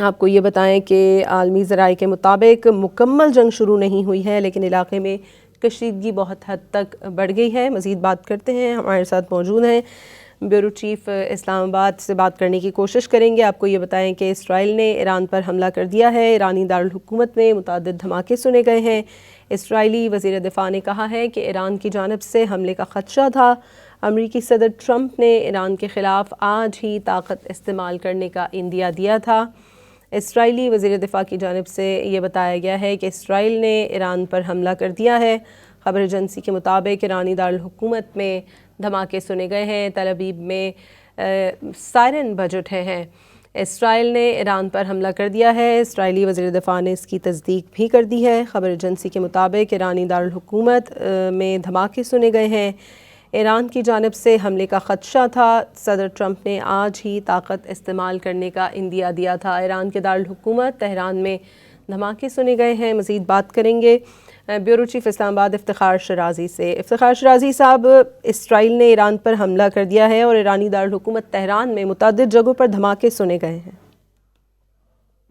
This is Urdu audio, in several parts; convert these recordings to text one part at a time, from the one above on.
آپ کو یہ بتائیں کہ عالمی ذرائع کے مطابق مکمل جنگ شروع نہیں ہوئی ہے، لیکن علاقے میں کشیدگی بہت حد تک بڑھ گئی ہے۔ مزید بات کرتے ہیں، ہمارے ساتھ موجود ہیں بیورو چیف اسلام آباد سے بات کرنے کی کوشش کریں گے۔ آپ کو یہ بتائیں کہ اسرائیل نے ایران پر حملہ کر دیا ہے، ایرانی دارالحکومت میں متعدد دھماکے سنے گئے ہیں۔ اسرائیلی وزیر دفاع نے کہا ہے کہ ایران کی جانب سے حملے کا خدشہ تھا۔ امریکی صدر ٹرمپ نے ایران کے خلاف آج ہی طاقت استعمال کرنے کا عندیہ دیا تھا۔ اسرائیلی وزیر دفاع کی جانب سے یہ بتایا گیا ہے کہ اسرائیل نے ایران پر حملہ کر دیا ہے۔ خبر ایجنسی کے مطابق ایرانی دارالحکومت میں دھماکے سنے گئے ہیں، تل ابیب میں سائرن بج اٹھے ہیں۔ اسرائیل نے ایران پر حملہ کر دیا ہے، اسرائیلی وزیر دفاع نے اس کی تصدیق بھی کر دی ہے۔ خبر ایجنسی کے مطابق ایرانی دارالحکومت میں دھماکے سنے گئے ہیں، ایران کی جانب سے حملے کا خدشہ تھا۔ صدر ٹرمپ نے آج ہی طاقت استعمال کرنے کا عندیہ دیا تھا۔ ایران کے دارالحکومت تہران میں دھماکے سنے گئے ہیں۔ مزید بات کریں گے بیورو چیف اسلام آباد افتخار شرازی سے۔ افتخار شرازی صاحب، اسرائیل نے ایران پر حملہ کر دیا ہے اور ایرانی دارالحکومت تہران میں متعدد جگہوں پر دھماکے سنے گئے ہیں۔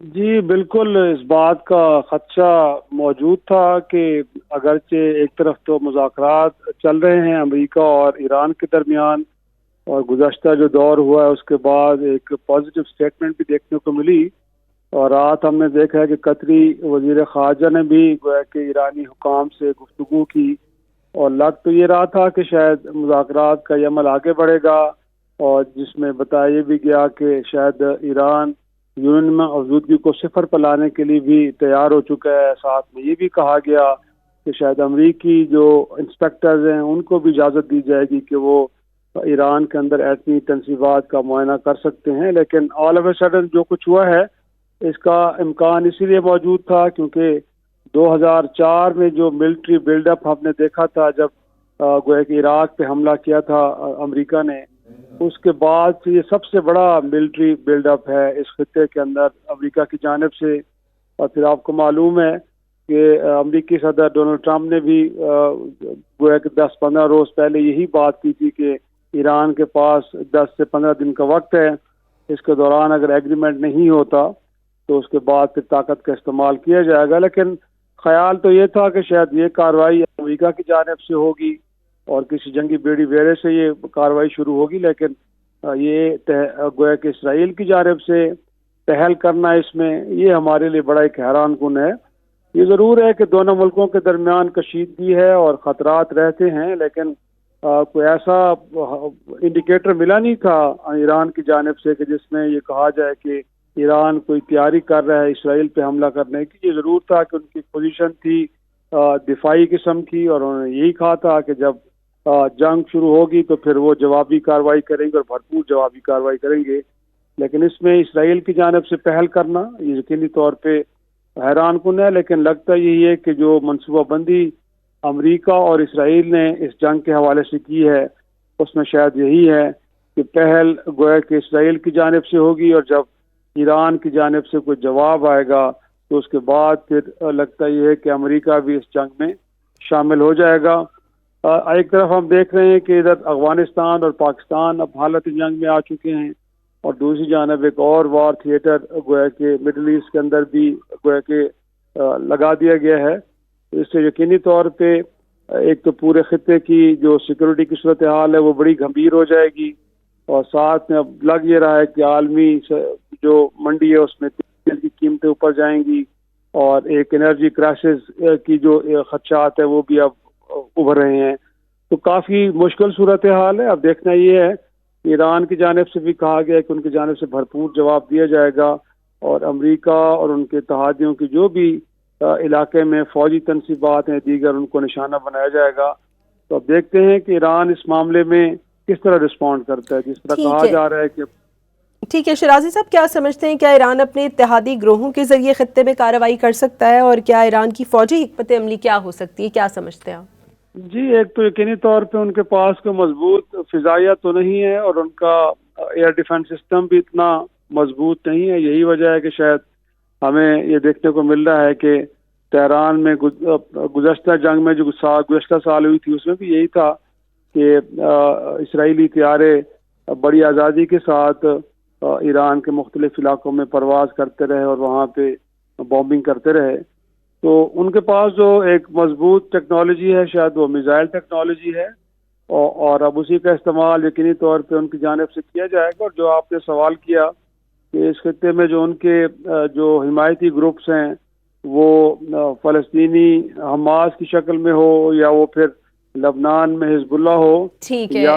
جی بالکل، اس بات کا خدشہ موجود تھا کہ اگرچہ ایک طرف تو مذاکرات چل رہے ہیں امریکہ اور ایران کے درمیان، اور گزشتہ جو دور ہوا ہے اس کے بعد ایک پازیٹیو سٹیٹمنٹ بھی دیکھنے کو ملی، اور رات ہم نے دیکھا ہے کہ قطری وزیر خارجہ نے بھی گویا کہ ایرانی حکام سے گفتگو کی، اور لگ تو یہ رہا تھا کہ شاید مذاکرات کا یہ عمل آگے بڑھے گا، اور جس میں بتایا بھی گیا کہ شاید ایران یونین میں موجودگی کو صفر پر لانے کے لیے بھی تیار ہو چکا ہے۔ ساتھ میں یہ بھی کہا گیا کہ شاید امریکی جو انسپیکٹرز ہیں ان کو بھی اجازت دی جائے گی کہ وہ ایران کے اندر ایٹمی تنصیبات کا معائنہ کر سکتے ہیں۔ لیکن آل آف اے سڈن جو کچھ ہوا ہے اس کا امکان اسی لیے موجود تھا کیونکہ 2004 میں جو ملٹری بلڈ اپ ہم نے دیکھا تھا جب گویا کہ عراق پہ حملہ کیا تھا امریکہ نے، اس کے بعد سے یہ سب سے بڑا ملٹری بلڈ اپ ہے اس خطے کے اندر امریکہ کی جانب سے۔ اور پھر آپ کو معلوم ہے کہ امریکی صدر ڈونلڈ ٹرمپ نے بھی گویا کہ 10-15 روز پہلے یہی بات کی تھی کہ ایران کے پاس 10 سے 15 دن کا وقت ہے، اس کے دوران اگر ایگریمنٹ نہیں ہوتا تو اس کے بعد پھر طاقت کا استعمال کیا جائے گا۔ لیکن خیال تو یہ تھا کہ شاید یہ کارروائی امریکہ کی جانب سے ہوگی اور کسی جنگی بیڑی بیڑے سے یہ کارروائی شروع ہوگی، لیکن یہ گویا کہ اسرائیل کی جانب سے پہل کرنا اس میں یہ ہمارے لیے بڑا ایک حیران کن ہے۔ یہ ضرور ہے کہ دونوں ملکوں کے درمیان کشیدگی ہے اور خطرات رہتے ہیں، لیکن کوئی ایسا انڈیکیٹر ملا نہیں تھا ایران کی جانب سے کہ جس میں یہ کہا جائے کہ ایران کوئی تیاری کر رہا ہے اسرائیل پہ حملہ کرنے کی۔ یہ ضرور تھا کہ ان کی پوزیشن تھی دفاعی قسم کی، اور انہوں نے یہی کہا تھا کہ جب جنگ شروع ہوگی تو پھر وہ جوابی کارروائی کریں گے اور بھرپور جوابی کارروائی کریں گے۔ لیکن اس میں اسرائیل کی جانب سے پہل کرنا یہ یقینی طور پہ حیران کن ہے، لیکن لگتا یہی ہے کہ جو منصوبہ بندی امریکہ اور اسرائیل نے اس جنگ کے حوالے سے کی ہے اس میں شاید یہی ہے کہ پہل گویا کہ اسرائیل کی جانب سے ہوگی، اور جب ایران کی جانب سے کوئی جواب آئے گا تو اس کے بعد پھر لگتا یہ ہے کہ امریکہ بھی اس جنگ میں شامل ہو جائے گا۔ ایک طرف ہم دیکھ رہے ہیں کہ ادھر افغانستان اور پاکستان اب حالت جنگ میں آ چکے ہیں، اور دوسری جانب ایک اور وار تھیٹر گویا کہ مڈل ایسٹ کے اندر بھی گویا کہ لگا دیا گیا ہے۔ اس سے یقینی طور پہ ایک تو پورے خطے کی جو سیکورٹی کی صورتحال ہے وہ بڑی گمبھیر ہو جائے گی، اور ساتھ میں اب لگ یہ رہا ہے کہ عالمی جو منڈی ہے اس میں تیل کی قیمتیں اوپر جائیں گی، اور ایک انرجی کرائسس کی جو خدشات ہیں وہ بھی اب ابھر رہے ہیں۔ تو کافی مشکل صورتحال ہے۔ اب دیکھنا یہ ہے کہ ایران کی جانب سے بھی کہا گیا ہے کہ ان کی جانب سے بھرپور جواب دیا جائے گا، اور امریکہ اور ان کے اتحادیوں کی جو بھی علاقے میں فوجی تنصیبات ہیں دیگر ان کو نشانہ بنایا جائے گا۔ تو اب دیکھتے ہیں کہ ایران اس معاملے میں کس طرح رسپونڈ کرتا ہے، جس طرح کہا جا رہا ہے کہ ٹھیک ہے شرازی صاحب، کیا سمجھتے ہیں کیا ایران اپنے اتحادی گروہوں کے ذریعے خطے میں کارروائی کر سکتا ہے، اور کیا ایران کی فوجی حکمت عملی کیا ہو سکتی ہے، کیا سمجھتے ہیں آپ؟ جی ایک تو یقینی طور پہ ان کے پاس کوئی مضبوط فضائیہ تو نہیں ہے، اور ان کا ایئر ڈیفنس سسٹم بھی اتنا مضبوط نہیں ہے۔ یہی وجہ ہے کہ شاید ہمیں یہ دیکھنے کو مل رہا ہے کہ تہران میں گزشتہ جنگ میں جو گزشتہ سال ہوئی تھی اس میں بھی یہی تھا کہ اسرائیلی طیارے بڑی آزادی کے ساتھ ایران کے مختلف علاقوں میں پرواز کرتے رہے اور وہاں پہ بامبنگ کرتے رہے. تو ان کے پاس جو ایک مضبوط ٹیکنالوجی ہے شاید وہ میزائل ٹیکنالوجی ہے, اور اب اسی کا استعمال یقینی طور پہ ان کی جانب سے کیا جائے گا. اور جو آپ نے سوال کیا کہ اس خطے میں جو ان کے جو حمایتی گروپس ہیں وہ فلسطینی حماس کی شکل میں ہو یا وہ پھر لبنان میں حزب اللہ ہو ٹھیک ہے. یا